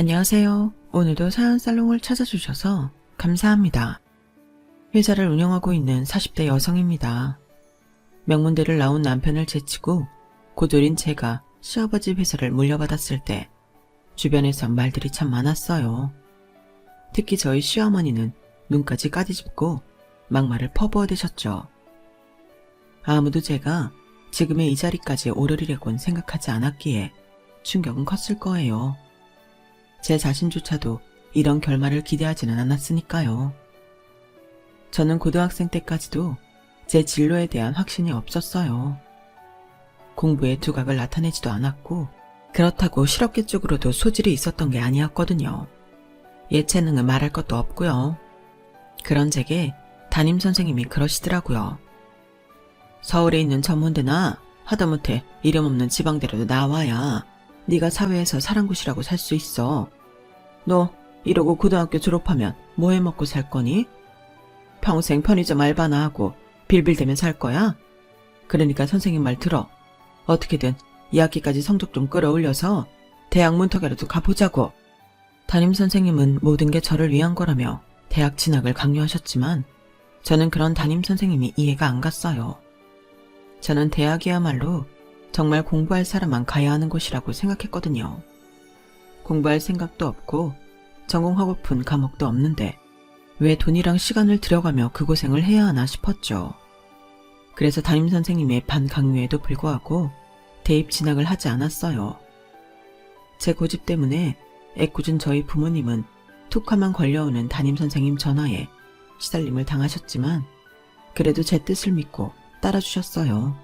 안녕하세요. 오늘도 사연살롱을 찾아주셔서 감사합니다. 회사를 운영하고 있는 40대 여성입니다. 명문대를 나온 남편을 제치고 고졸인 제가 시아버지 회사를 물려받았을 때 주변에선 말들이 참 많았어요. 특히 저희 시어머니는 눈까지 까디집고 막말을 퍼부어대셨죠. 아무도 제가 지금의 이 자리까지 오르리라고는 생각하지 않았기에 충격은 컸을 거예요. 제 자신조차도 이런 결말을 기대하지는 않았으니까요. 저는 고등학생 때까지도 제 진로에 대한 확신이 없었어요. 공부에 두각을 나타내지도 않았고 그렇다고 실업계 쪽으로도 소질이 있었던 게 아니었거든요. 예체능은 말할 것도 없고요. 그런 제게 담임선생님이 그러시더라고요. 서울에 있는 전문대나 하다못해 이름 없는 지방대로도 나와야 네가 사회에서 사랑굿이라고 살 수 있어. 너 이러고 고등학교 졸업하면 뭐 해먹고 살 거니? 평생 편의점 알바나 하고 빌빌대면 살 거야? 그러니까 선생님 말 들어. 어떻게든 2학기까지 성적 좀 끌어올려서 대학 문턱이라도 가보자고. 담임선생님은 모든 게 저를 위한 거라며 대학 진학을 강요하셨지만 저는 그런 담임선생님이 이해가 안 갔어요. 저는 대학이야말로 정말 공부할 사람만 가야 하는 곳이라고 생각했거든요. 공부할 생각도 없고 전공하고픈 과목도 없는데 왜 돈이랑 시간을 들여가며 그 고생을 해야 하나 싶었죠. 그래서 담임선생님의 반강요에도 불구하고 대입 진학을 하지 않았어요. 제 고집 때문에 애꿎은 저희 부모님은 툭하면 걸려오는 담임선생님 전화에 시달림을 당하셨지만 그래도 제 뜻을 믿고 따라주셨어요.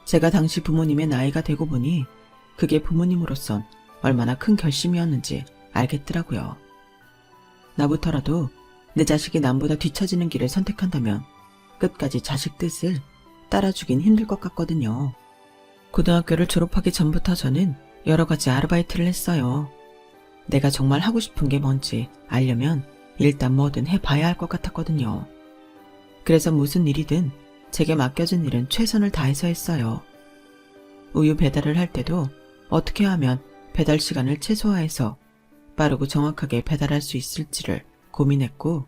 제가 당시 부모님의 나이가 되고 보니 그게 부모님으로선 얼마나 큰 결심이었는지 알겠더라고요. 나부터라도 내 자식이 남보다 뒤처지는 길을 선택한다면 끝까지 자식 뜻을 따라주긴 힘들 것 같거든요. 고등학교를 졸업하기 전부터 저는 여러 가지 아르바이트를 했어요. 내가 정말 하고 싶은 게 뭔지 알려면 일단 뭐든 해봐야 할 것 같았거든요. 그래서 무슨 일이든 제게 맡겨진 일은 최선을 다해서 했어요. 우유 배달을 할 때도 어떻게 하면 배달 시간을 최소화해서 빠르고 정확하게 배달할 수 있을지를 고민했고,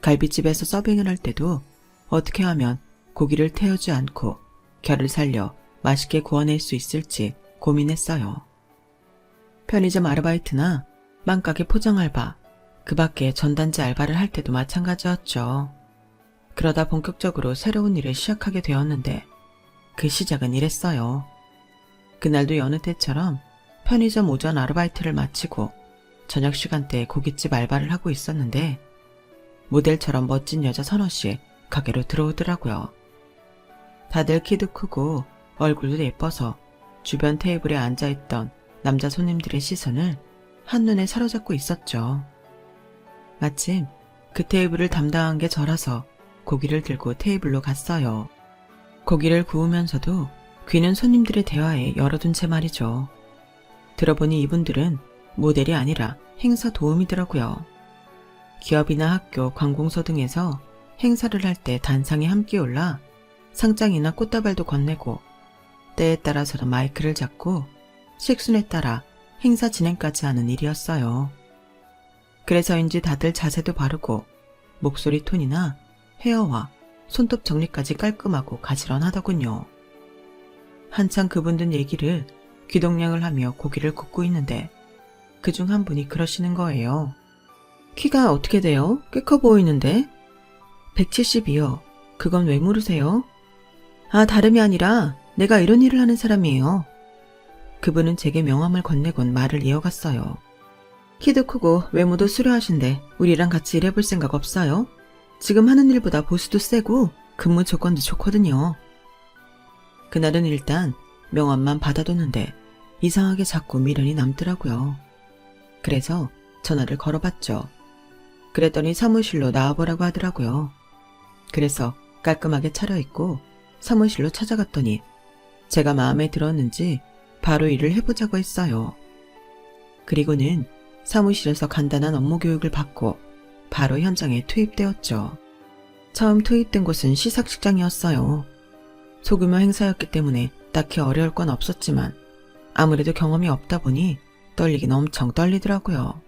갈비집에서 서빙을 할 때도 어떻게 하면 고기를 태우지 않고 결을 살려 맛있게 구워낼 수 있을지 고민했어요. 편의점 아르바이트나 빵가게 포장 알바, 그 밖에 전단지 알바를 할 때도 마찬가지였죠. 그러다 본격적으로 새로운 일을 시작하게 되었는데 그 시작은 이랬어요. 그날도 여느 때처럼 편의점 오전 아르바이트를 마치고 저녁 시간대에 고깃집 알바를 하고 있었는데 모델처럼 멋진 여자 서너씩 가게로 들어오더라고요. 다들 키도 크고 얼굴도 예뻐서 주변 테이블에 앉아있던 남자 손님들의 시선을 한눈에 사로잡고 있었죠. 마침 그 테이블을 담당한 게 저라서 고기를 들고 테이블로 갔어요. 고기를 구우면서도 귀는 손님들의 대화에 열어둔 채 말이죠. 들어보니 이분들은 모델이 아니라 행사 도우미더라고요. 기업이나 학교, 관공서 등에서 행사를 할 때 단상에 함께 올라 상장이나 꽃다발도 건네고 때에 따라서는 마이크를 잡고 식순에 따라 행사 진행까지 하는 일이었어요. 그래서인지 다들 자세도 바르고 목소리 톤이나 헤어와 손톱 정리까지 깔끔하고 가지런하더군요. 한창 그분들 얘기를 귀동냥을 하며 고기를 굽고 있는데 그중 한 분이 그러시는 거예요. 키가 어떻게 돼요? 꽤 커 보이는데? 170이요. 그건 왜 물으세요? 아, 다름이 아니라 내가 이런 일을 하는 사람이에요. 그분은 제게 명함을 건네곤 말을 이어갔어요. 키도 크고 외모도 수려하신데 우리랑 같이 일해볼 생각 없어요? 지금 하는 일보다 보수도 세고 근무 조건도 좋거든요. 그날은 일단 명함만 받아뒀는데 이상하게 자꾸 미련이 남더라고요. 그래서 전화를 걸어봤죠. 그랬더니 사무실로 나와보라고 하더라고요. 그래서 깔끔하게 차려입고 사무실로 찾아갔더니 제가 마음에 들었는지 바로 일을 해보자고 했어요. 그리고는 사무실에서 간단한 업무 교육을 받고 바로 현장에 투입되었죠. 처음 투입된 곳은 시상식장이었어요. 소규모 행사였기 때문에 딱히 어려울 건 없었지만 아무래도 경험이 없다 보니 떨리긴 엄청 떨리더라고요.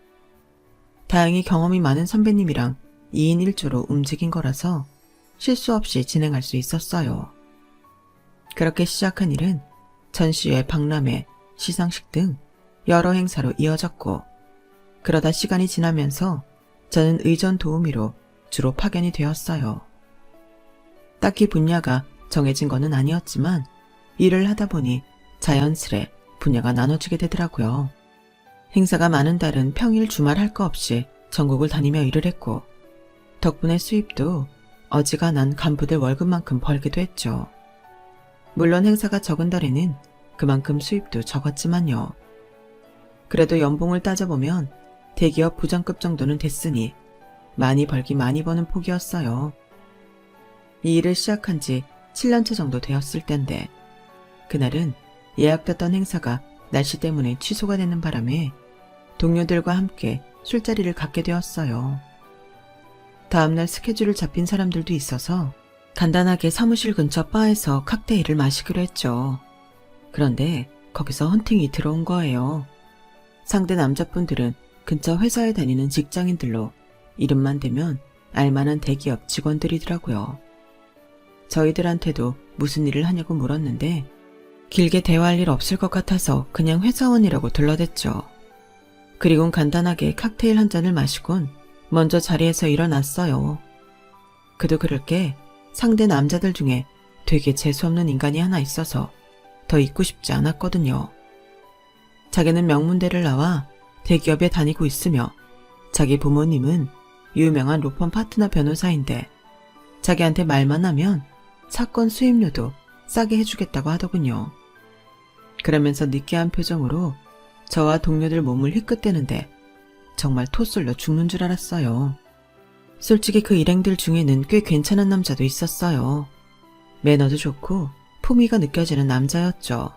다행히 경험이 많은 선배님이랑 2인 1조로 움직인 거라서 실수 없이 진행할 수 있었어요. 그렇게 시작한 일은 전시회, 박람회, 시상식 등 여러 행사로 이어졌고, 그러다 시간이 지나면서 저는 의전 도우미로 주로 파견이 되었어요. 딱히 분야가 정해진 거는 아니었지만 일을 하다 보니 자연스레 분야가 나눠지게 되더라고요. 행사가 많은 달은 평일 주말 할 거 없이 전국을 다니며 일을 했고, 덕분에 수입도 어지간한 간부들 월급만큼 벌기도 했죠. 물론 행사가 적은 달에는 그만큼 수입도 적었지만요. 그래도 연봉을 따져보면 대기업 부장급 정도는 됐으니 많이 벌기 많이 버는 폭이었어요. 이 일을 시작한 지 7년차 정도 되었을 땐데, 그날은 예약됐던 행사가 날씨 때문에 취소가 되는 바람에 동료들과 함께 술자리를 갖게 되었어요. 다음날 스케줄을 잡힌 사람들도 있어서 간단하게 사무실 근처 바에서 칵테일을 마시기로 했죠. 그런데 거기서 헌팅이 들어온 거예요. 상대 남자분들은 근처 회사에 다니는 직장인들로 이름만 대면 알만한 대기업 직원들이더라고요. 저희들한테도 무슨 일을 하냐고 물었는데 길게 대화할 일 없을 것 같아서 그냥 회사원이라고 둘러댔죠. 그리곤 간단하게 칵테일 한 잔을 마시곤 먼저 자리에서 일어났어요. 그도 그럴 게 상대 남자들 중에 되게 재수없는 인간이 하나 있어서 더 있고 싶지 않았거든요. 자기는 명문대를 나와 대기업에 다니고 있으며 자기 부모님은 유명한 로펌 파트너 변호사인데 자기한테 말만 하면 사건 수임료도 싸게 해주겠다고 하더군요. 그러면서 느끼한 표정으로 저와 동료들 몸을 휘끗대는데 정말 토 쏠려 죽는 줄 알았어요. 솔직히 그 일행들 중에는 꽤 괜찮은 남자도 있었어요. 매너도 좋고 품위가 느껴지는 남자였죠.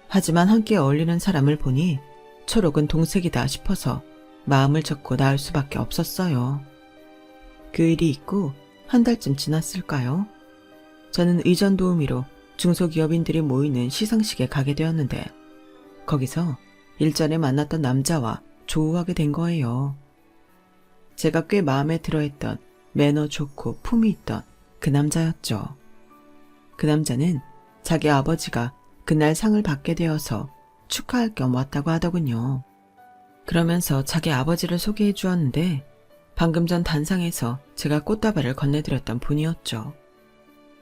하지만 함께 어울리는 사람을 보니 초록은 동색이다 싶어서 마음을 접고 나을 수밖에 없었어요. 그 일이 있고 한 달쯤 지났을까요? 저는 의전 도우미로 중소기업인들이 모이는 시상식에 가게 되었는데 거기서 일전에 만났던 남자와 조우하게 된 거예요. 제가 꽤 마음에 들어했던 매너 좋고 품이 있던 그 남자였죠. 그 남자는 자기 아버지가 그날 상을 받게 되어서 축하할 겸 왔다고 하더군요. 그러면서 자기 아버지를 소개해 주었는데 방금 전 단상에서 제가 꽃다발을 건네드렸던 분이었죠.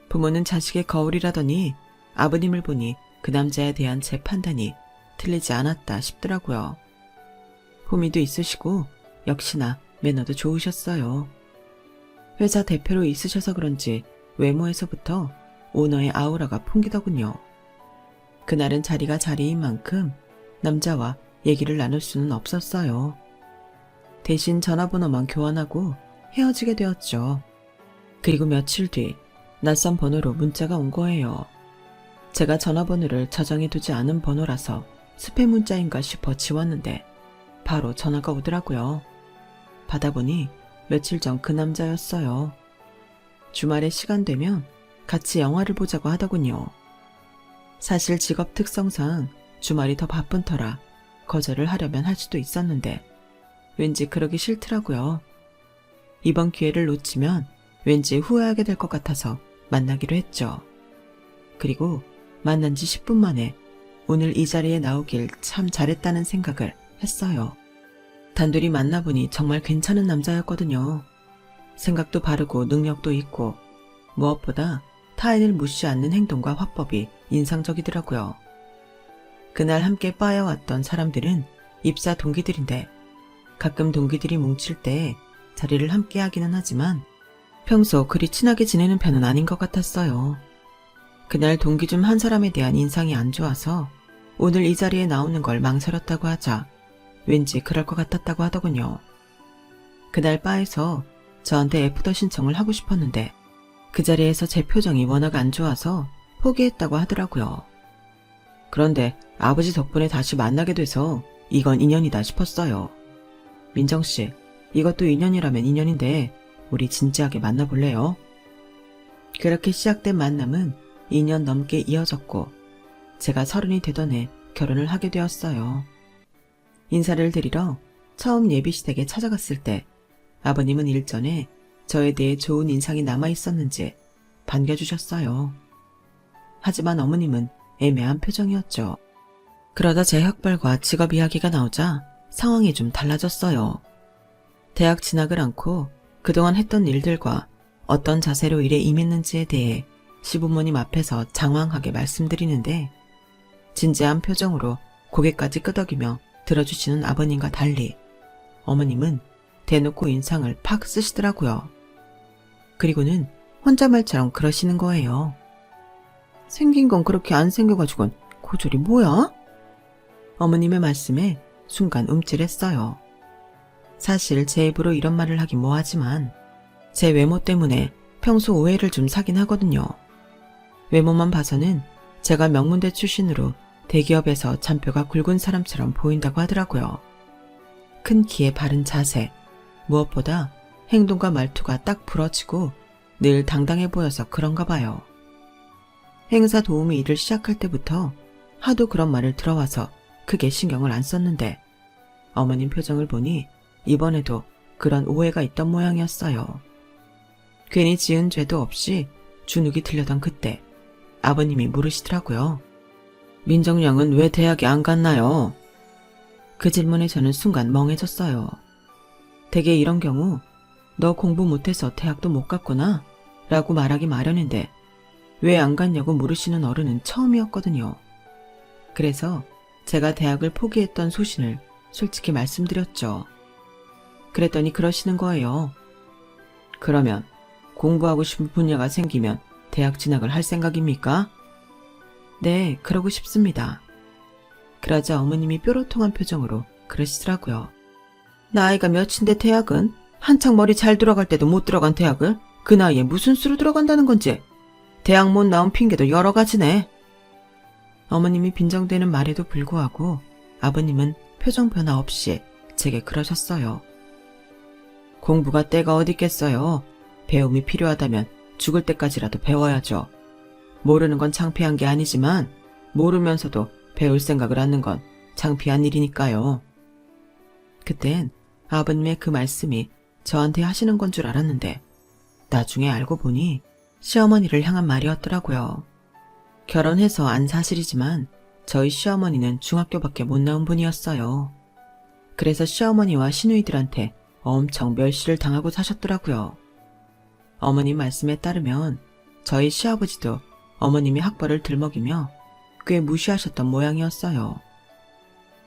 부모는 자식의 거울이라더니 아버님을 보니 그 남자에 대한 제 판단이 틀리지 않았다 싶더라고요. 품위도 있으시고 역시나 매너도 좋으셨어요. 회사 대표로 있으셔서 그런지 외모에서부터 오너의 아우라가 풍기더군요. 그날은 자리가 자리인 만큼 남자와 얘기를 나눌 수는 없었어요. 대신 전화번호만 교환하고 헤어지게 되었죠. 그리고 며칠 뒤 낯선 번호로 문자가 온 거예요. 제가 전화번호를 저장해두지 않은 번호라서 스팸 문자인가 싶어 지웠는데 바로 전화가 오더라고요. 받아보니 며칠 전 그 남자였어요. 주말에 시간 되면 같이 영화를 보자고 하더군요. 사실 직업 특성상 주말이 더 바쁜 터라 거절을 하려면 할 수도 있었는데 왠지 그러기 싫더라고요. 이번 기회를 놓치면 왠지 후회하게 될 것 같아서 만나기로 했죠. 그리고 만난 지 10분 만에 오늘 이 자리에 나오길 참 잘했다는 생각을 했어요. 단둘이 만나보니 정말 괜찮은 남자였거든요. 생각도 바르고 능력도 있고 무엇보다 타인을 무시 않는 행동과 화법이 인상적이더라고요. 그날 함께 바에 왔던 사람들은 입사 동기들인데 가끔 동기들이 뭉칠 때 자리를 함께 하기는 하지만 평소 그리 친하게 지내는 편은 아닌 것 같았어요. 그날 동기 중 한 사람에 대한 인상이 안 좋아서 오늘 이 자리에 나오는 걸 망설였다고 하자 왠지 그럴 것 같았다고 하더군요. 그날 바에서 저한테 애프터 신청을 하고 싶었는데 그 자리에서 제 표정이 워낙 안 좋아서 포기했다고 하더라고요. 그런데 아버지 덕분에 다시 만나게 돼서 이건 인연이다 싶었어요. 민정씨, 이것도 인연이라면 인연인데 우리 진지하게 만나볼래요? 그렇게 시작된 만남은 2년 넘게 이어졌고 제가 30이 되던 해 결혼을 하게 되었어요. 인사를 드리러 처음 예비시댁에 찾아갔을 때 아버님은 일전에 저에 대해 좋은 인상이 남아있었는지 반겨주셨어요. 하지만 어머님은 애매한 표정이었죠. 그러다 제 학벌과 직업 이야기가 나오자 상황이 좀 달라졌어요. 대학 진학을 않고 그동안 했던 일들과 어떤 자세로 일에 임했는지에 대해 시부모님 앞에서 장황하게 말씀드리는데 진지한 표정으로 고개까지 끄덕이며 들어주시는 아버님과 달리 어머님은 대놓고 인상을 팍 쓰시더라고요. 그리고는 혼잣말처럼 그러시는 거예요. 생긴 건 그렇게 안 생겨가지고는 고졸이 뭐야? 어머님의 말씀에 순간 움찔했어요. 사실 제 입으로 이런 말을 하긴 뭐하지만 제 외모 때문에 평소 오해를 좀 사긴 하거든요. 외모만 봐서는 제가 명문대 출신으로 대기업에서 잔뼈가 굵은 사람처럼 보인다고 하더라고요. 큰 키에 바른 자세, 무엇보다 행동과 말투가 딱 부러지고 늘 당당해 보여서 그런가 봐요. 행사 도우미 일을 시작할 때부터 하도 그런 말을 들어와서 크게 신경을 안 썼는데 어머님 표정을 보니 이번에도 그런 오해가 있던 모양이었어요. 괜히 지은 죄도 없이 주눅이 들려던 그때 아버님이 물으시더라고요. 민정 양은 왜 대학에 안 갔나요? 그 질문에 저는 순간 멍해졌어요. 대개 이런 경우 너 공부 못해서 대학도 못 갔구나 라고 말하기 마련인데 왜 안 갔냐고 물으시는 어른은 처음이었거든요. 그래서 제가 대학을 포기했던 소신을 솔직히 말씀드렸죠. 그랬더니 그러시는 거예요. 그러면 공부하고 싶은 분야가 생기면 대학 진학을 할 생각입니까? 네, 그러고 싶습니다. 그러자 어머님이 뾰로통한 표정으로 그러시더라고요. 나이가 몇인데 대학은? 한창 머리 잘 들어갈 때도 못 들어간 대학을 그 나이에 무슨 수로 들어간다는 건지. 대학 못 나온 핑계도 여러 가지네. 어머님이 빈정대는 말에도 불구하고 아버님은 표정 변화 없이 제게 그러셨어요. 공부가 때가 어디 있겠어요. 배움이 필요하다면 죽을 때까지라도 배워야죠. 모르는 건 창피한 게 아니지만 모르면서도 배울 생각을 하는 건 창피한 일이니까요. 그땐 아버님의 그 말씀이 저한테 하시는 건 줄 알았는데 나중에 알고 보니 시어머니를 향한 말이었더라고요. 결혼해서 안 사실이지만 저희 시어머니는 중학교밖에 못 나온 분이었어요. 그래서 시어머니와 시누이들한테 엄청 멸시를 당하고 사셨더라고요. 어머님 말씀에 따르면 저희 시아버지도 어머님이 학벌을 들먹이며 꽤 무시하셨던 모양이었어요.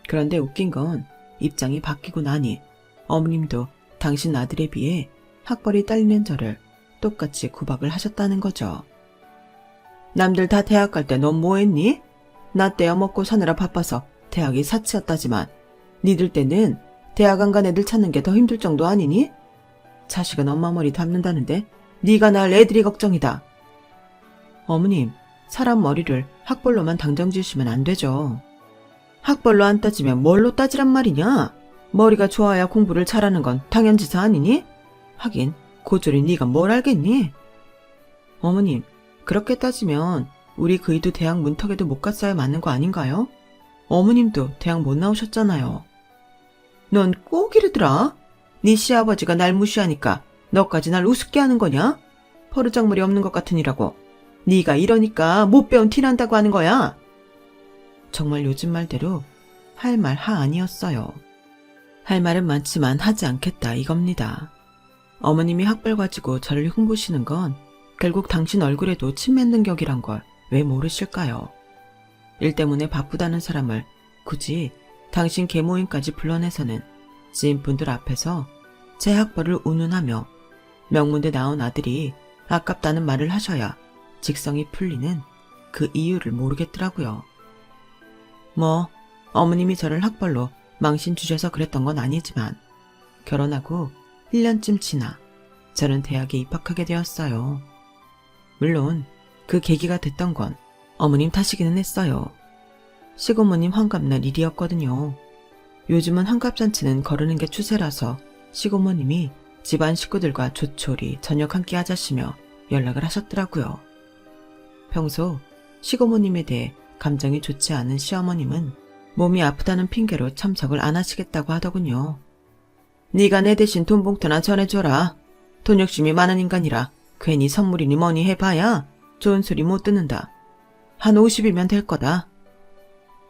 그런데 웃긴 건 입장이 바뀌고 나니 어머님도 당신 아들에 비해 학벌이 딸리는 저를 똑같이 구박을 하셨다는 거죠. 남들 다 대학 갈 때 넌 뭐했니? 나 때야 먹고 사느라 바빠서 대학이 사치였다지만 니들 때는 대학 안 간 애들 찾는 게 더 힘들 정도 아니니? 자식은 엄마 머리 닮는다는데 네가 낳을 애들이 걱정이다. 어머님, 사람 머리를 학벌로만 당정 지으시면 안 되죠. 학벌로 안 따지면 뭘로 따지란 말이냐? 머리가 좋아야 공부를 잘하는 건 당연지사 아니니? 하긴 고졸이 네가 뭘 알겠니? 어머님, 그렇게 따지면 우리 그이도 대학 문턱에도 못 갔어야 맞는 거 아닌가요? 어머님도 대학 못 나오셨잖아요. 넌 꼭 이러더라. 네 시아버지가 날 무시하니까 너까지 날 우습게 하는 거냐? 버르장머리 없는 것 같으니라고. 네가 이러니까 못 배운 티난다고 하는 거야. 정말 요즘 말대로 할 말 하 아니었어요. 할 말은 많지만 하지 않겠다 이겁니다. 어머님이 학벌 가지고 저를 흉보시는 건 결국 당신 얼굴에도 침 맺는 격이란 걸 왜 모르실까요? 일 때문에 바쁘다는 사람을 굳이 당신 계모임까지 불러내서는 지인분들 앞에서 제 학벌을 운운하며 명문대 나온 아들이 아깝다는 말을 하셔야 직성이 풀리는 그 이유를 모르겠더라고요. 뭐 어머님이 저를 학벌로 망신 주셔서 그랬던 건 아니지만 결혼하고 1년쯤 지나 저는 대학에 입학하게 되었어요. 물론 그 계기가 됐던 건 어머님 탓이기는 했어요. 시고모님 환갑날 일이었거든요. 요즘은 환갑잔치는 거르는 게 추세라서 시고모님이 집안 식구들과 조촐히 저녁 함께 하자시며 연락을 하셨더라고요. 평소 시고모님에 대해 감정이 좋지 않은 시어머님은 몸이 아프다는 핑계로 참석을 안 하시겠다고 하더군요. 네가 내 대신 돈 봉투나 전해줘라. 돈 욕심이 많은 인간이라 괜히 선물이니 뭐니 해봐야 좋은 소리 못 듣는다. 한 50이면 될 거다.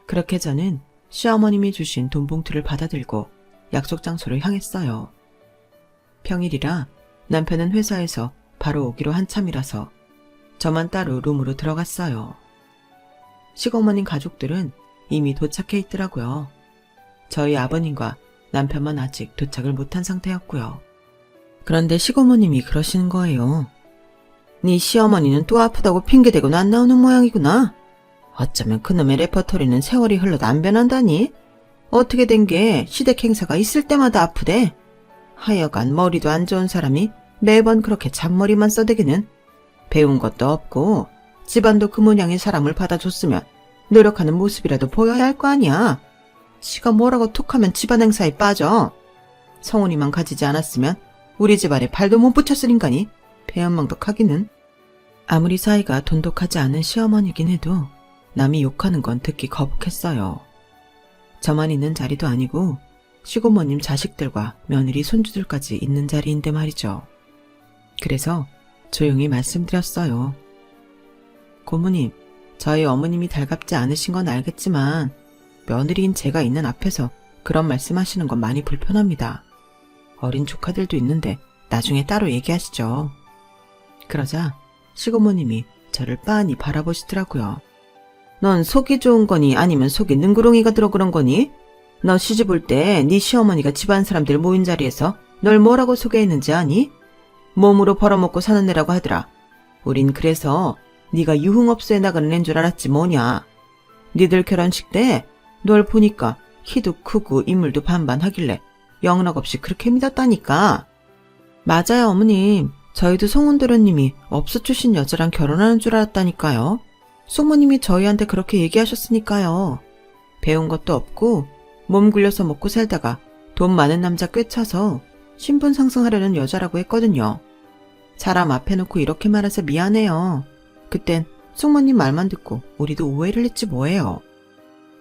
그렇게 저는 시어머님이 주신 돈 봉투를 받아들고 약속 장소로 향했어요. 평일이라 남편은 회사에서 바로 오기로 한참이라서 저만 따로 룸으로 들어갔어요. 시어머님 가족들은 이미 도착해 있더라고요. 저희 아버님과 남편만 아직 도착을 못한 상태였고요. 그런데 시어머님이 그러시는 거예요. 네 시어머니는 또 아프다고 핑계대고는 안 나오는 모양이구나. 어쩌면 그놈의 레퍼토리는 세월이 흘러도 안 변한다니? 어떻게 된 게 시댁 행사가 있을 때마다 아프대? 하여간 머리도 안 좋은 사람이 매번 그렇게 잔머리만 써대기는 배운 것도 없고 집안도 그 모양의 사람을 받아줬으면 노력하는 모습이라도 보여야 할 거 아니야. 지가 뭐라고 툭하면 집안 행사에 빠져. 성훈이만 가지지 않았으면 우리 집안에 발도 못 붙였을 인간이 배은망덕하기는. 아무리 사이가 돈독하지 않은 시어머니긴 해도 남이 욕하는 건 듣기 거북했어요. 저만 있는 자리도 아니고 시고모님 자식들과 며느리 손주들까지 있는 자리인데 말이죠. 그래서 조용히 말씀드렸어요. 고모님, 저희 어머님이 달갑지 않으신 건 알겠지만 며느리인 제가 있는 앞에서 그런 말씀하시는 건 많이 불편합니다. 어린 조카들도 있는데 나중에 따로 얘기하시죠. 그러자 시고모님이 저를 빤히 바라보시더라고요. 넌 속이 좋은 거니 아니면 속에 능구렁이가 들어 그런 거니? 너 시집 올 때 네 시어머니가 집안 사람들 모인 자리에서 널 뭐라고 소개했는지 아니? 몸으로 벌어먹고 사는 애라고 하더라. 우린 그래서 네가 유흥업소에 나가는 애인 줄 알았지 뭐냐. 니들 결혼식 때 널 보니까 키도 크고 인물도 반반하길래 영락없이 그렇게 믿었다니까. 맞아요 어머님. 저희도 송은도련님이 업소 출신 여자랑 결혼하는 줄 알았다니까요. 숙모님이 저희한테 그렇게 얘기하셨으니까요. 배운 것도 없고 몸 굴려서 먹고 살다가 돈 많은 남자 꿰차서 신분 상승하려는 여자라고 했거든요. 사람 앞에 놓고 이렇게 말해서 미안해요. 그땐 숙모님 말만 듣고 우리도 오해를 했지 뭐예요.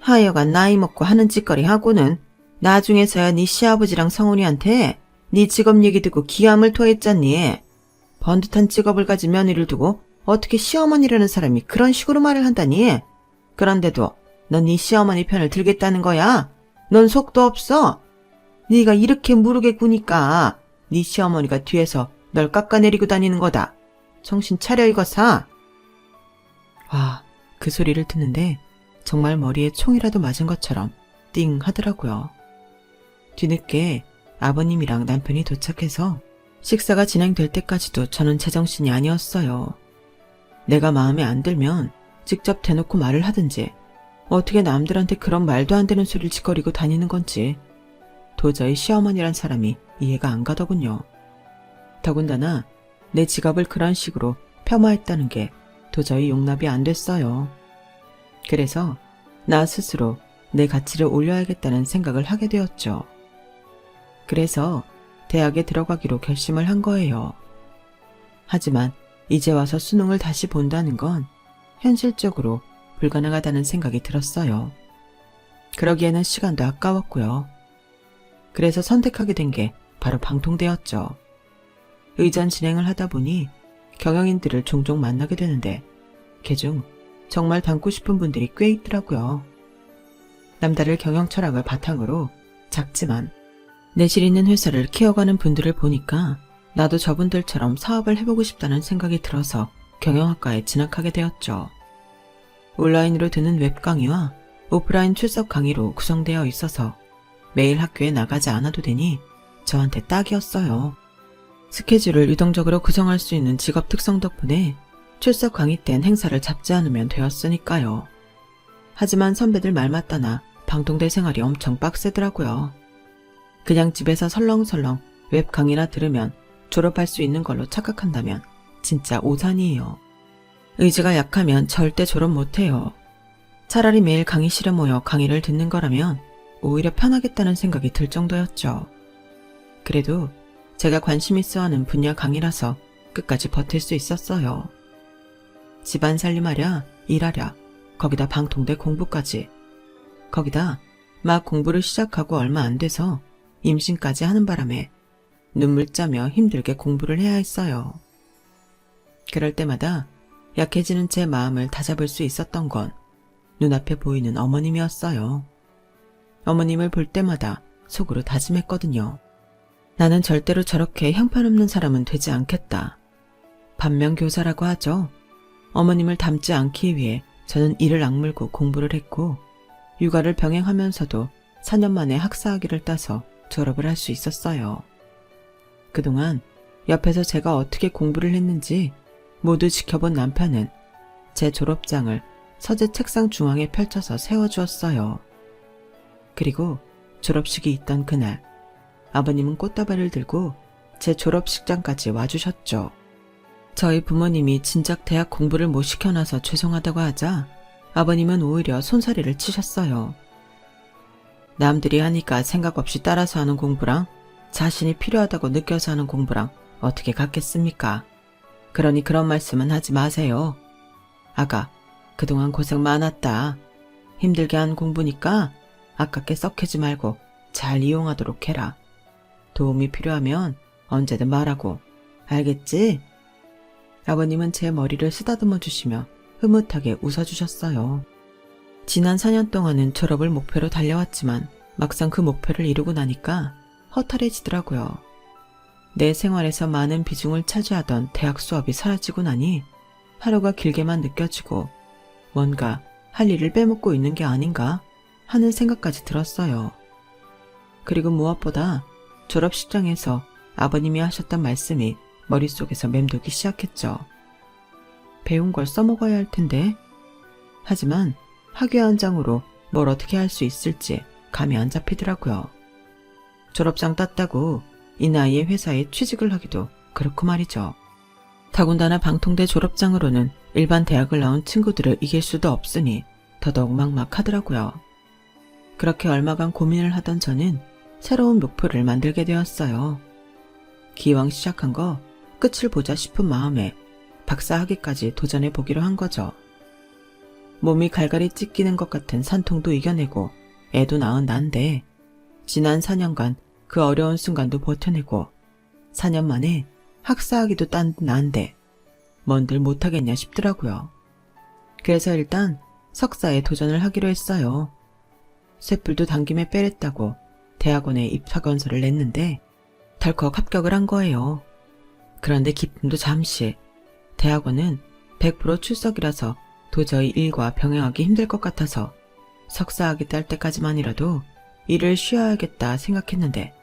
하여간 나이 먹고 하는 짓거리 하고는 나중에서야 네 시아버지랑 성훈이한테 네 직업 얘기 듣고 기함을 토했잖니. 번듯한 직업을 가진 며느리를 두고 어떻게 시어머니라는 사람이 그런 식으로 말을 한다니? 그런데도 넌 네 시어머니 편을 들겠다는 거야? 넌 속도 없어? 네가 이렇게 무르게 구니까 네 시어머니가 뒤에서 널 깎아내리고 다니는 거다. 정신 차려 이거사. 와, 그 소리를 듣는데 정말 머리에 총이라도 맞은 것처럼 띵 하더라고요. 뒤늦게 아버님이랑 남편이 도착해서 식사가 진행될 때까지도 저는 제정신이 아니었어요. 내가 마음에 안 들면 직접 대놓고 말을 하든지 어떻게 남들한테 그런 말도 안 되는 소리를 짓거리고 다니는 건지 도저히 시어머니란 사람이 이해가 안 가더군요. 더군다나 내 직업을 그런 식으로 폄하했다는 게 도저히 용납이 안 됐어요. 그래서 나 스스로 내 가치를 올려야겠다는 생각을 하게 되었죠. 그래서 대학에 들어가기로 결심을 한 거예요. 하지만 이제 와서 수능을 다시 본다는 건 현실적으로 불가능하다는 생각이 들었어요. 그러기에는 시간도 아까웠고요. 그래서 선택하게 된 게 바로 방통대였죠. 의전 진행을 하다 보니 경영인들을 종종 만나게 되는데 그중 정말 닮고 싶은 분들이 꽤 있더라고요. 남다를 경영 철학을 바탕으로 작지만 내실 있는 회사를 키워가는 분들을 보니까 나도 저분들처럼 사업을 해보고 싶다는 생각이 들어서 경영학과에 진학하게 되었죠. 온라인으로 듣는 웹 강의와 오프라인 출석 강의로 구성되어 있어서 매일 학교에 나가지 않아도 되니 저한테 딱이었어요. 스케줄을 유동적으로 구성할 수 있는 직업 특성 덕분에 출석 강의 땐 행사를 잡지 않으면 되었으니까요. 하지만 선배들 말 맞다나 방통대 생활이 엄청 빡세더라고요. 그냥 집에서 설렁설렁 웹 강의나 들으면 졸업할 수 있는 걸로 착각한다면 진짜 오산이에요. 의지가 약하면 절대 졸업 못해요. 차라리 매일 강의실에 모여 강의를 듣는 거라면 오히려 편하겠다는 생각이 들 정도였죠. 그래도 제가 관심 있어 하는 분야 강의라서 끝까지 버틸 수 있었어요. 집안 살림하랴, 일하랴, 거기다 방통대 공부까지. 거기다 막 공부를 시작하고 얼마 안 돼서 임신까지 하는 바람에 눈물 짜며 힘들게 공부를 해야 했어요. 그럴 때마다 약해지는 제 마음을 다잡을 수 있었던 건 눈앞에 보이는 어머님이었어요. 어머님을 볼 때마다 속으로 다짐했거든요. 나는 절대로 저렇게 형편없는 사람은 되지 않겠다. 반면교사라고 하죠. 어머님을 닮지 않기 위해 저는 이를 악물고 공부를 했고 육아를 병행하면서도 4년 만에 학사학위를 따서 졸업을 할 수 있었어요. 그동안 옆에서 제가 어떻게 공부를 했는지 모두 지켜본 남편은 제 졸업장을 서재 책상 중앙에 펼쳐서 세워주었어요. 그리고 졸업식이 있던 그날 아버님은 꽃다발을 들고 제 졸업식장까지 와주셨죠. 저희 부모님이 진작 대학 공부를 못 시켜놔서 죄송하다고 하자 아버님은 오히려 손사래를 치셨어요. 남들이 하니까 생각 없이 따라서 하는 공부랑 자신이 필요하다고 느껴서 하는 공부랑 어떻게 같겠습니까? 그러니 그런 말씀은 하지 마세요. 아가, 그동안 고생 많았다. 힘들게 한 공부니까 아깝게 썩히지 말고 잘 이용하도록 해라. 도움이 필요하면 언제든 말하고. 알겠지? 아버님은 제 머리를 쓰다듬어 주시며 흐뭇하게 웃어주셨어요. 지난 4년 동안은 졸업을 목표로 달려왔지만 막상 그 목표를 이루고 나니까 허탈해지더라고요. 내 생활에서 많은 비중을 차지하던 대학 수업이 사라지고 나니 하루가 길게만 느껴지고 뭔가 할 일을 빼먹고 있는 게 아닌가 하는 생각까지 들었어요. 그리고 무엇보다 졸업식장에서 아버님이 하셨던 말씀이 머릿속에서 맴돌기 시작했죠. 배운 걸 써먹어야 할 텐데. 하지만 학위 한 장으로 뭘 어떻게 할 수 있을지 감이 안 잡히더라고요. 졸업장 땄다고 이 나이에 회사에 취직을 하기도 그렇고 말이죠. 더군다나 방통대 졸업장으로는 일반 대학을 나온 친구들을 이길 수도 없으니 더더욱 막막하더라고요. 그렇게 얼마간 고민을 하던 저는 새로운 목표를 만들게 되었어요. 기왕 시작한 거 끝을 보자 싶은 마음에 박사학위까지 도전해 보기로 한 거죠. 몸이 갈갈이 찢기는 것 같은 산통도 이겨내고 애도 낳은 난데 지난 4년간 그 어려운 순간도 버텨내고 4년 만에 학사학위도 딴 난데 뭔들 못하겠냐 싶더라고요. 그래서 일단 석사에 도전을 하기로 했어요. 쇳불도 당김에 빼랬다고 대학원에 입학원서를 냈는데 덜컥 합격을 한 거예요. 그런데 기쁨도 잠시. 대학원은 100% 출석이라서 도저히 일과 병행하기 힘들 것 같아서 석사학위 딸 때까지만이라도 일을 쉬어야겠다 생각했는데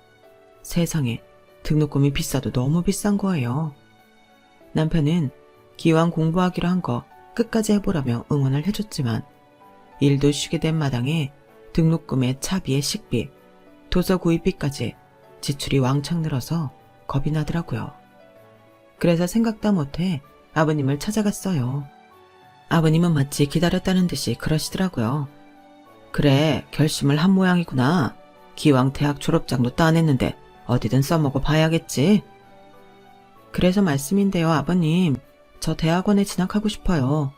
세상에 등록금이 비싸도 너무 비싼 거예요. 남편은 기왕 공부하기로 한 거 끝까지 해보라며 응원을 해줬지만 일도 쉬게 된 마당에 등록금에 차비에 식비, 도서 구입비까지 지출이 왕창 늘어서 겁이 나더라고요. 그래서 생각도 못해 아버님을 찾아갔어요. 아버님은 마치 기다렸다는 듯이 그러시더라고요. 그래, 결심을 한 모양이구나. 기왕 대학 졸업장도 따냈는데 어디든 써먹어 봐야겠지. 그래서 말씀인데요, 아버님. 저 대학원에 진학하고 싶어요.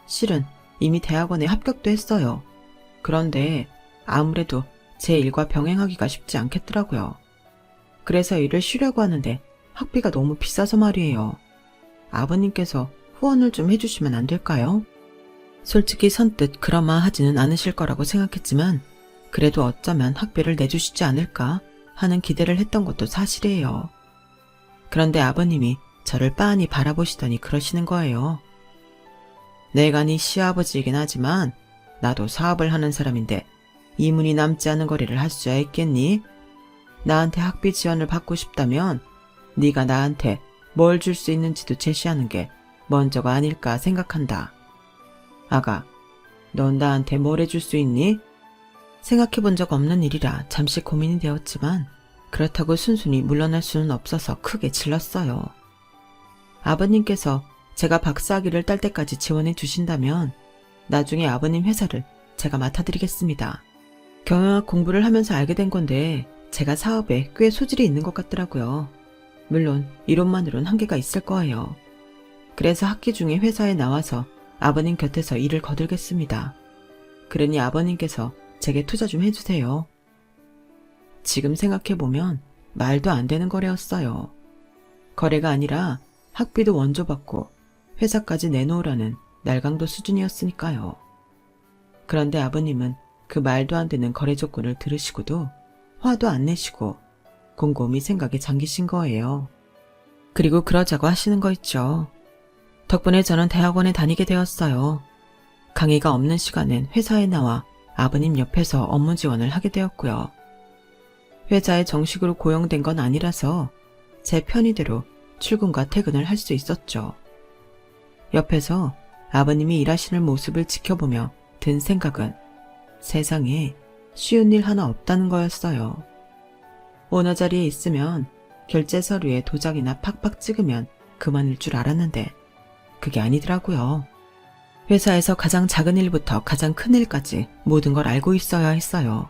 실은 이미 대학원에 합격도 했어요. 그런데 아무래도 제 일과 병행하기가 쉽지 않겠더라고요. 그래서 일을 쉬려고 하는데 학비가 너무 비싸서 말이에요. 아버님께서 후원을 좀 해주시면 안 될까요? 솔직히 선뜻 그러마 하지는 않으실 거라고 생각했지만 그래도 어쩌면 학비를 내주시지 않을까 하는 기대를 했던 것도 사실이에요. 그런데 아버님이 저를 빤히 바라보시더니 그러시는 거예요. 내가 네 시아버지이긴 하지만 나도 사업을 하는 사람인데 이문이 남지 않은 거리를 할 수야 있겠니? 나한테 학비 지원을 받고 싶다면 네가 나한테 뭘 줄 수 있는지도 제시하는 게 먼저가 아닐까 생각한다. 아가, 넌 나한테 뭘 해줄 수 있니? 생각해 본 적 없는 일이라 잠시 고민이 되었지만 그렇다고 순순히 물러날 수는 없어서 크게 질렀어요. 아버님께서 제가 박사학위를 딸 때까지 지원해 주신다면 나중에 아버님 회사를 제가 맡아드리겠습니다. 경영학 공부를 하면서 알게 된 건데 제가 사업에 꽤 소질이 있는 것 같더라고요. 물론 이론만으론 한계가 있을 거예요. 그래서 학기 중에 회사에 나와서 아버님 곁에서 일을 거들겠습니다. 그러니 아버님께서 제게 투자 좀 해주세요. 지금 생각해보면 말도 안 되는 거래였어요. 거래가 아니라 학비도 원조 받고 회사까지 내놓으라는 날강도 수준이었으니까요. 그런데 아버님은 그 말도 안 되는 거래 조건을 들으시고도 화도 안 내시고 곰곰이 생각에 잠기신 거예요. 그리고 그러자고 하시는 거 있죠. 덕분에 저는 대학원에 다니게 되었어요. 강의가 없는 시간엔 회사에 나와 아버님 옆에서 업무 지원을 하게 되었고요. 회사에 정식으로 고용된 건 아니라서 제 편의대로 출근과 퇴근을 할 수 있었죠. 옆에서 아버님이 일하시는 모습을 지켜보며 든 생각은 세상에 쉬운 일 하나 없다는 거였어요. 오너 자리에 있으면 결제 서류에 도장이나 팍팍 찍으면 그만일 줄 알았는데 그게 아니더라고요. 회사에서 가장 작은 일부터 가장 큰 일까지 모든 걸 알고 있어야 했어요.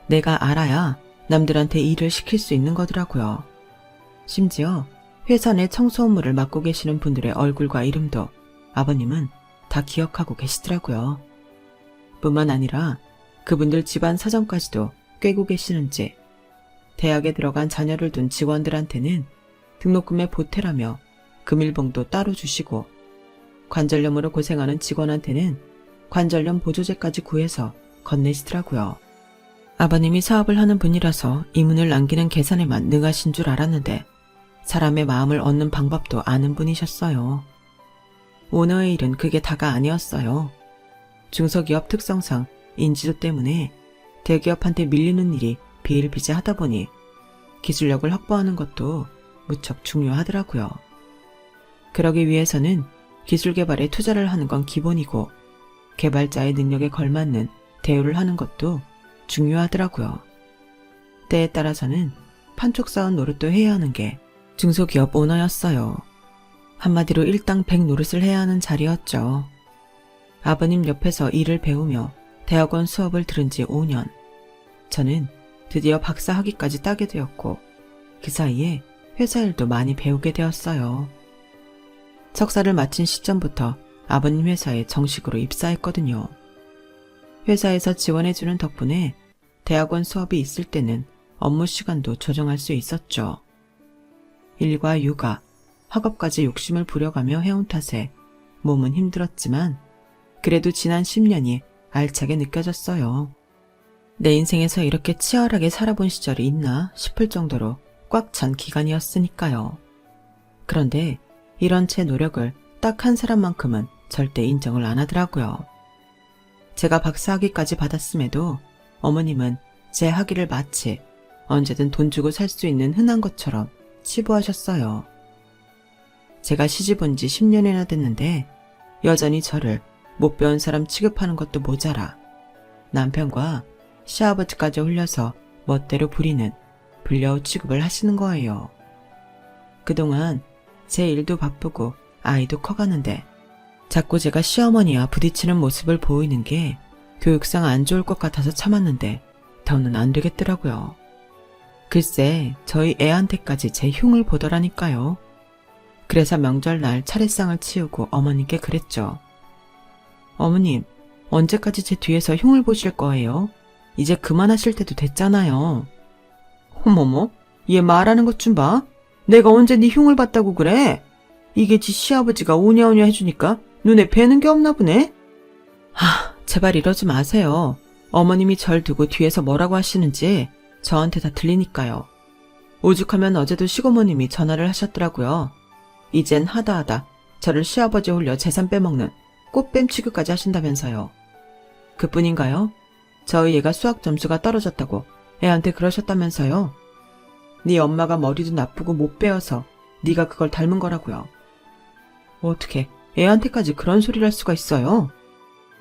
내가 알아야 남들한테 일을 시킬 수 있는 거더라고요. 심지어 회사 내 청소 업무를 맡고 계시는 분들의 얼굴과 이름도 아버님은 다 기억하고 계시더라고요. 뿐만 아니라 그분들 집안 사정까지도 꿰고 계시는지 대학에 들어간 자녀를 둔 직원들한테는 등록금에 보태라며 금일봉도 따로 주시고 관절염으로 고생하는 직원한테는 관절염 보조제까지 구해서 건네시더라고요. 아버님이 사업을 하는 분이라서 이문을 남기는 계산에만 능하신 줄 알았는데 사람의 마음을 얻는 방법도 아는 분이셨어요. 오너의 일은 그게 다가 아니었어요. 중소기업 특성상 인지도 때문에 대기업한테 밀리는 일이 비일비재하다 보니 기술력을 확보하는 것도 무척 중요하더라고요. 그러기 위해서는 기술 개발에 투자를 하는 건 기본이고 개발자의 능력에 걸맞는 대우를 하는 것도 중요하더라고요. 때에 따라서는 판촉 사원 노릇도 해야 하는 게 중소기업 오너였어요. 한마디로 일당 100 노릇을 해야 하는 자리였죠. 아버님 옆에서 일을 배우며 대학원 수업을 들은 지 5년. 저는 드디어 박사 학위까지 따게 되었고 그 사이에 회사 일도 많이 배우게 되었어요. 석사를 마친 시점부터 아버님 회사에 정식으로 입사했거든요. 회사에서 지원해주는 덕분에 대학원 수업이 있을 때는 업무 시간도 조정할 수 있었죠. 일과 육아, 학업까지 욕심을 부려가며 해온 탓에 몸은 힘들었지만 그래도 지난 10년이 알차게 느껴졌어요. 내 인생에서 이렇게 치열하게 살아본 시절이 있나 싶을 정도로 꽉 찬 기간이었으니까요. 그런데 이런 제 노력을 딱 한 사람만큼은 절대 인정을 안 하더라고요. 제가 박사 학위까지 받았음에도 어머님은 제 학위를 마치 언제든 돈 주고 살 수 있는 흔한 것처럼 치부하셨어요. 제가 시집 온 지 10년이나 됐는데 여전히 저를 못 배운 사람 취급하는 것도 모자라 남편과 시아버지까지 홀려서 멋대로 부리는 불려우 취급을 하시는 거예요. 그동안 제 일도 바쁘고 아이도 커가는데 자꾸 제가 시어머니와 부딪히는 모습을 보이는 게 교육상 안 좋을 것 같아서 참았는데 더는 안 되겠더라고요. 글쎄 저희 애한테까지 제 흉을 보더라니까요. 그래서 명절날 차례상을 치우고 어머님께 그랬죠. 어머님, 언제까지 제 뒤에서 흉을 보실 거예요? 이제 그만하실 때도 됐잖아요. 어머머, 얘 말하는 것 좀 봐. 내가 언제 네 흉을 봤다고 그래? 이게 지 시아버지가 오냐오냐 해주니까 눈에 뵈는 게 없나 보네? 제발 이러지 마세요. 어머님이 절 두고 뒤에서 뭐라고 하시는지 저한테 다 들리니까요. 오죽하면 어제도 시고모님이 전화를 하셨더라고요. 이젠 하다하다 저를 시아버지에 홀려 재산 빼먹는 꽃뱀 취급까지 하신다면서요. 그뿐인가요? 저희 애가 수학 점수가 떨어졌다고 애한테 그러셨다면서요. 네 엄마가 머리도 나쁘고 못 배워서 네가 그걸 닮은 거라고요. 어떻게 애한테까지 그런 소리를 할 수가 있어요?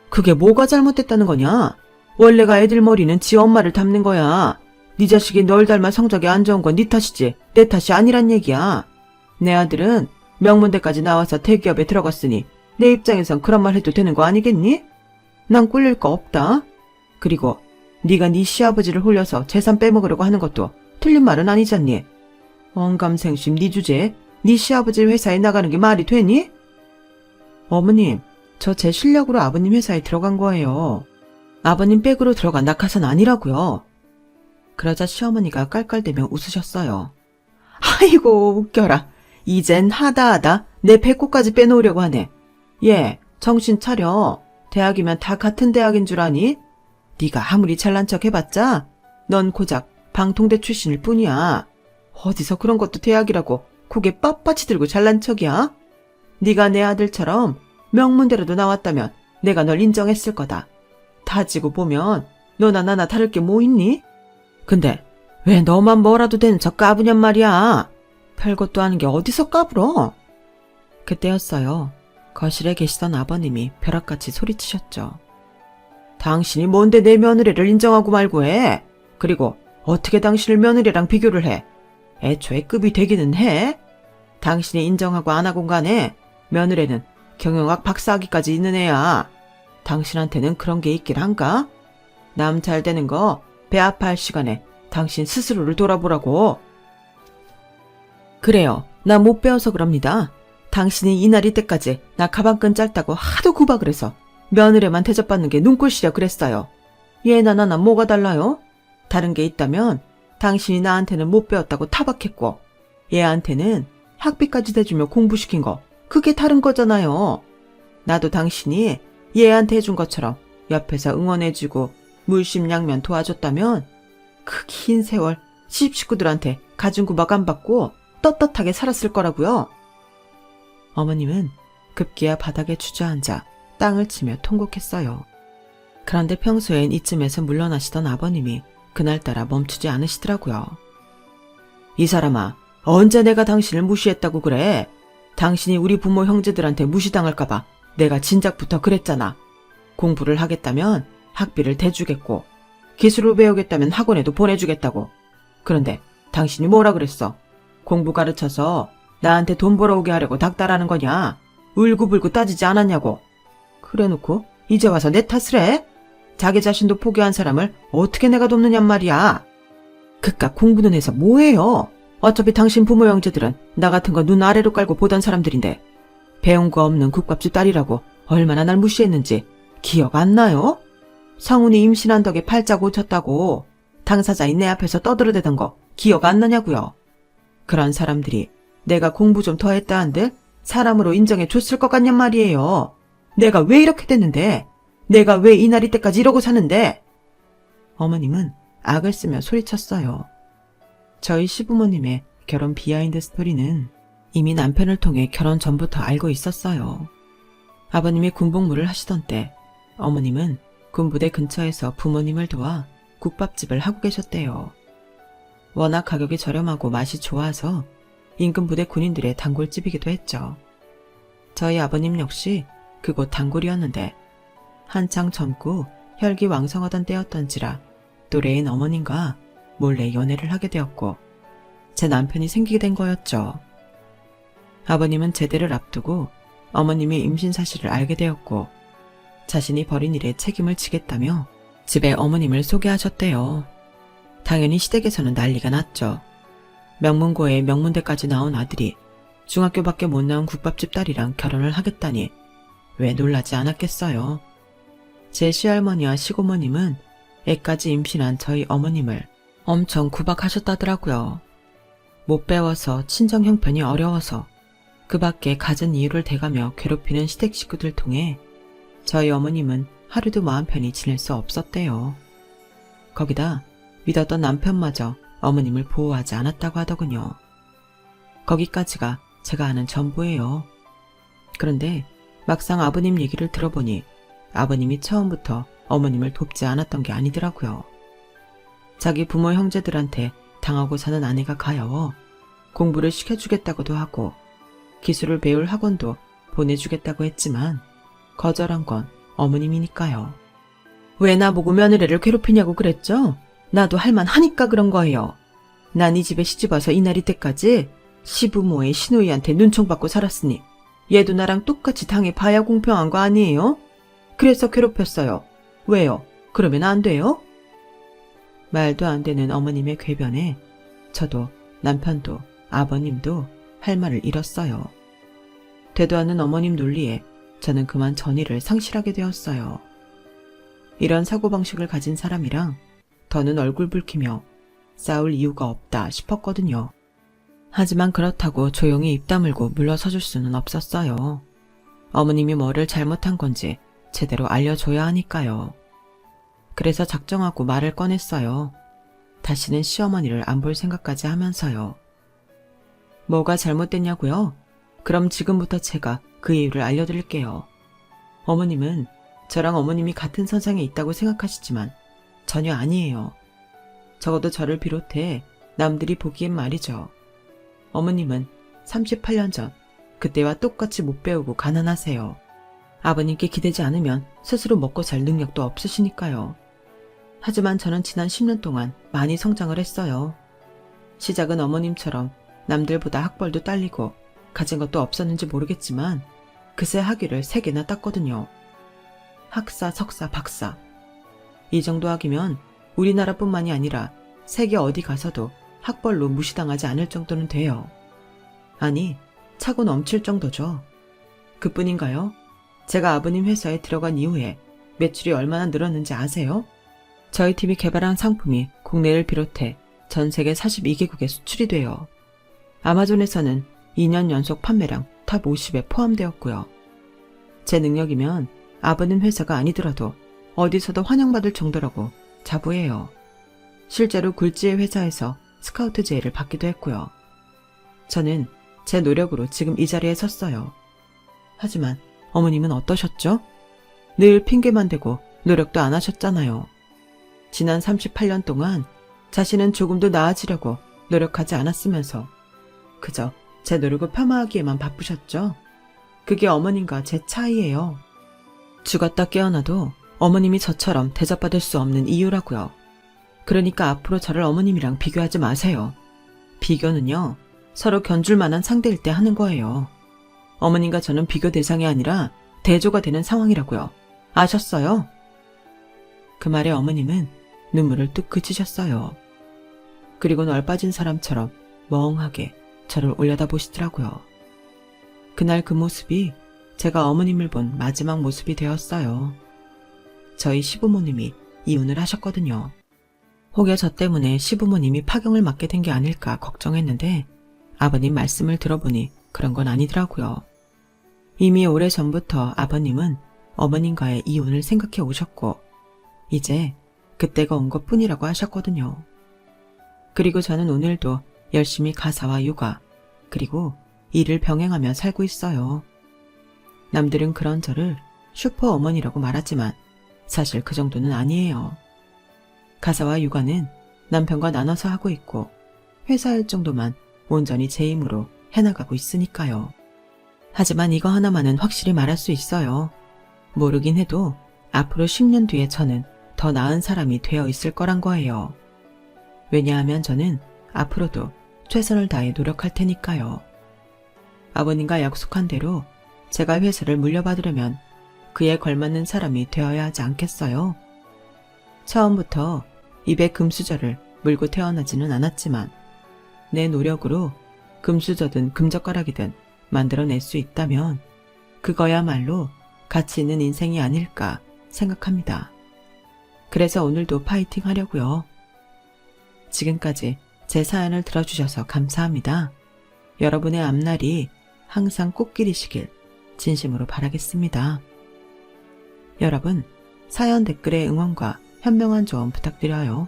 그게 뭐가 잘못됐다는 거냐? 원래가 애들 머리는 지 엄마를 닮는 거야. 네 자식이 널 닮아 성적이 안 좋은 건 네 탓이지 내 탓이 아니란 얘기야. 내 아들은 명문대까지 나와서 대기업에 들어갔으니 내 입장에선 그런 말 해도 되는 거 아니겠니? 난 꿀릴 거 없다. 그리고 네가 네 시아버지를 홀려서 재산 빼먹으려고 하는 것도 틀린 말은 아니잖니. 언감생심 네 주제에 네 시아버지 회사에 나가는 게 말이 되니? 어머님, 저 제 실력으로 아버님 회사에 들어간 거예요. 아버님 백으로 들어간 낙하산 아니라고요. 그러자 시어머니가 깔깔대며 웃으셨어요. 아이고 웃겨라. 이젠 하다하다 내 배꼽까지 빼놓으려고 하네. 얘 정신 차려. 대학이면 다 같은 대학인 줄 아니? 네가 아무리 잘난 척 해봤자 넌 고작 방통대 출신일 뿐이야. 어디서 그런 것도 대학이라고 고개 빳빳이 들고 잘난 척이야? 네가 내 아들처럼 명문대로도 나왔다면 내가 널 인정했을 거다. 다지고 보면 너나 나나 다를 게 뭐 있니? 근데 왜 너만 뭐라도 되는 척 까부냔 말이야. 별것도 아닌 게 어디서 까불어? 그때였어요. 거실에 계시던 아버님이 벼락같이 소리치셨죠. 당신이 뭔데 내 며느리를 인정하고 말고 해? 그리고 어떻게 당신을 며느리랑 비교를 해? 애초에 급이 되기는 해? 당신이 인정하고 안 하건 간에 며느리는 경영학 박사학위까지 있는 애야. 당신한테는 그런 게 있긴 한가? 남 잘 되는 거 배 아파할 시간에 당신 스스로를 돌아보라고. 그래요. 나 못 배워서 그럽니다. 당신이 이날이 때까지 나 가방끈 짧다고 하도 구박을 해서 며느리만 대접받는 게 눈꼴시려 그랬어요. 얘나 나나 뭐가 달라요? 다른 게 있다면 당신이 나한테는 못 배웠다고 타박했고 얘한테는 학비까지 대주며 공부시킨 거 그게 다른 거잖아요. 나도 당신이 얘한테 해준 것처럼 옆에서 응원해주고 물심양면 도와줬다면 그 긴 세월 시집 식구들한테 가진 구박 안 받고 떳떳하게 살았을 거라고요. 어머님은 급기야 바닥에 주저앉아 땅을 치며 통곡했어요. 그런데 평소엔 이쯤에서 물러나시던 아버님이 그날따라 멈추지 않으시더라고요. 이 사람아, 언제 내가 당신을 무시했다고 그래? 당신이 우리 부모 형제들한테 무시당할까봐 내가 진작부터 그랬잖아. 공부를 하겠다면 학비를 대주겠고 기술을 배우겠다면 학원에도 보내주겠다고. 그런데 당신이 뭐라 그랬어? 공부 가르쳐서 나한테 돈 벌어오게 하려고 닥달하는 거냐? 울고불고 따지지 않았냐고. 그래놓고 이제 와서 내 탓을 해? 자기 자신도 포기한 사람을 어떻게 내가 돕느냔 말이야. 그깟 공부는 해서 뭐해요? 어차피 당신 부모 형제들은 나 같은 거 눈 아래로 깔고 보던 사람들인데 배운 거 없는 국밥집 딸이라고 얼마나 날 무시했는지 기억 안 나요? 성훈이 임신한 덕에 팔자 고쳤다고 당사자인 내 앞에서 떠들어대던 거 기억 안 나냐고요. 그런 사람들이 내가 공부 좀 더 했다 한들 사람으로 인정해 줬을 것 같냔 말이에요. 내가 왜 이렇게 됐는데? 내가 왜 이날이 때까지 이러고 사는데? 어머님은 악을 쓰며 소리쳤어요. 저희 시부모님의 결혼 비하인드 스토리는 이미 남편을 통해 결혼 전부터 알고 있었어요. 아버님이 군복무를 하시던 때 어머님은 군부대 근처에서 부모님을 도와 국밥집을 하고 계셨대요. 워낙 가격이 저렴하고 맛이 좋아서 인근 부대 군인들의 단골집이기도 했죠. 저희 아버님 역시 그곳 단골이었는데 한창 젊고 혈기왕성하던 때였던지라 또래인 어머님과 몰래 연애를 하게 되었고 제 남편이 생기게 된 거였죠. 아버님은 제대를 앞두고 어머님이 임신 사실을 알게 되었고 자신이 벌인 일에 책임을 지겠다며 집에 어머님을 소개하셨대요. 당연히 시댁에서는 난리가 났죠. 명문고에 명문대까지 나온 아들이 중학교밖에 못 나온 국밥집 딸이랑 결혼을 하겠다니 왜 놀라지 않았겠어요. 제 시할머니와 시고모님은 애까지 임신한 저희 어머님을 엄청 구박하셨다더라고요. 못 배워서 친정 형편이 어려워서 그 밖에 갖은 이유를 대가며 괴롭히는 시댁 식구들 통해 저희 어머님은 하루도 마음 편히 지낼 수 없었대요. 거기다 믿었던 남편마저 어머님을 보호하지 않았다고 하더군요. 거기까지가 제가 아는 전부예요. 그런데 막상 아버님 얘기를 들어보니 아버님이 처음부터 어머님을 돕지 않았던 게 아니더라고요. 자기 부모 형제들한테 당하고 사는 아내가 가여워 공부를 시켜주겠다고도 하고 기술을 배울 학원도 보내주겠다고 했지만 거절한 건 어머님이니까요. 왜 나보고 며느리를 괴롭히냐고 그랬죠? 나도 할만하니까 그런 거예요. 난 이 집에 시집와서 이날이 때까지 시부모의 시누이한테 눈총받고 살았으니 얘도 나랑 똑같이 당해봐야 공평한 거 아니에요? 그래서 괴롭혔어요. 왜요? 그러면 안 돼요? 말도 안 되는 어머님의 궤변에 저도 남편도 아버님도 할 말을 잃었어요. 되도 않는 어머님 논리에 저는 그만 전의를 상실하게 되었어요. 이런 사고방식을 가진 사람이랑 더는 얼굴 붉히며 싸울 이유가 없다 싶었거든요. 하지만 그렇다고 조용히 입 다물고 물러서줄 수는 없었어요. 어머님이 뭐를 잘못한 건지 제대로 알려줘야 하니까요. 그래서 작정하고 말을 꺼냈어요. 다시는 시어머니를 안 볼 생각까지 하면서요. 뭐가 잘못됐냐고요? 그럼 지금부터 제가 그 이유를 알려드릴게요. 어머님은 저랑 어머님이 같은 선상에 있다고 생각하시지만 전혀 아니에요. 적어도 저를 비롯해 남들이 보기엔 말이죠. 어머님은 38년 전 그때와 똑같이 못 배우고 가난하세요. 아버님께 기대지 않으면 스스로 먹고 살 능력도 없으시니까요. 하지만 저는 지난 10년 동안 많이 성장을 했어요. 시작은 어머님처럼 남들보다 학벌도 딸리고 가진 것도 없었는지 모르겠지만 그새 학위를 3개나 땄거든요. 학사, 석사, 박사. 이 정도 학위면 우리나라뿐만이 아니라 세계 어디 가서도 학벌로 무시당하지 않을 정도는 돼요. 아니, 차고 넘칠 정도죠. 그뿐인가요? 제가 아버님 회사에 들어간 이후에 매출이 얼마나 늘었는지 아세요? 저희 팀이 개발한 상품이 국내를 비롯해 전 세계 42개국에 수출이 돼요. 아마존에서는 2년 연속 판매량 탑 50에 포함되었고요. 제 능력이면 아버님 회사가 아니더라도 어디서도 환영받을 정도라고 자부해요. 실제로 굴지의 회사에서 스카우트 제의를 받기도 했고요. 저는 제 노력으로 지금 이 자리에 섰어요. 하지만 어머님은 어떠셨죠? 늘 핑계만 대고 노력도 안 하셨잖아요. 지난 38년 동안 자신은 조금도 나아지려고 노력하지 않았으면서 그저 제 노력을 폄하하기에만 바쁘셨죠? 그게 어머님과 제 차이예요. 죽었다 깨어나도 어머님이 저처럼 대접받을 수 없는 이유라고요. 그러니까 앞으로 저를 어머님이랑 비교하지 마세요. 비교는요, 서로 견줄 만한 상대일 때 하는 거예요. 어머님과 저는 비교 대상이 아니라 대조가 되는 상황이라고요. 아셨어요? 그 말에 어머님은 눈물을 뚝 그치셨어요. 그리고 널 빠진 사람처럼 멍하게 저를 올려다보시더라고요. 그날 그 모습이 제가 어머님을 본 마지막 모습이 되었어요. 저희 시부모님이 이혼을 하셨거든요. 혹여 저 때문에 시부모님이 파경을 맞게 된 게 아닐까 걱정했는데 아버님 말씀을 들어보니 그런 건 아니더라고요. 이미 오래전부터 아버님은 어머님과의 이혼을 생각해 오셨고 이제 그때가 온 것뿐이라고 하셨거든요. 그리고 저는 오늘도 열심히 가사와 육아 그리고 일을 병행하며 살고 있어요. 남들은 그런 저를 슈퍼 어머니라고 말하지만 사실 그 정도는 아니에요. 가사와 육아는 남편과 나눠서 하고 있고 회사 일 정도만 온전히 제 힘으로 해나가고 있으니까요. 하지만 이거 하나만은 확실히 말할 수 있어요. 모르긴 해도 앞으로 10년 뒤에 저는 더 나은 사람이 되어 있을 거란 거예요. 왜냐하면 저는 앞으로도 최선을 다해 노력할 테니까요. 아버님과 약속한 대로 제가 회사를 물려받으려면 그에 걸맞는 사람이 되어야 하지 않겠어요? 처음부터 입에 금수저를 물고 태어나지는 않았지만 내 노력으로 금수저든 금젓가락이든 만들어낼 수 있다면 그거야말로 가치 있는 인생이 아닐까 생각합니다. 그래서 오늘도 파이팅 하려고요. 지금까지 제 사연을 들어주셔서 감사합니다. 여러분의 앞날이 항상 꽃길이시길 진심으로 바라겠습니다. 여러분, 사연 댓글에 응원과 현명한 조언 부탁드려요.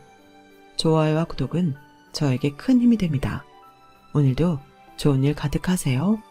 좋아요와 구독은 저에게 큰 힘이 됩니다. 오늘도 좋은 일 가득하세요.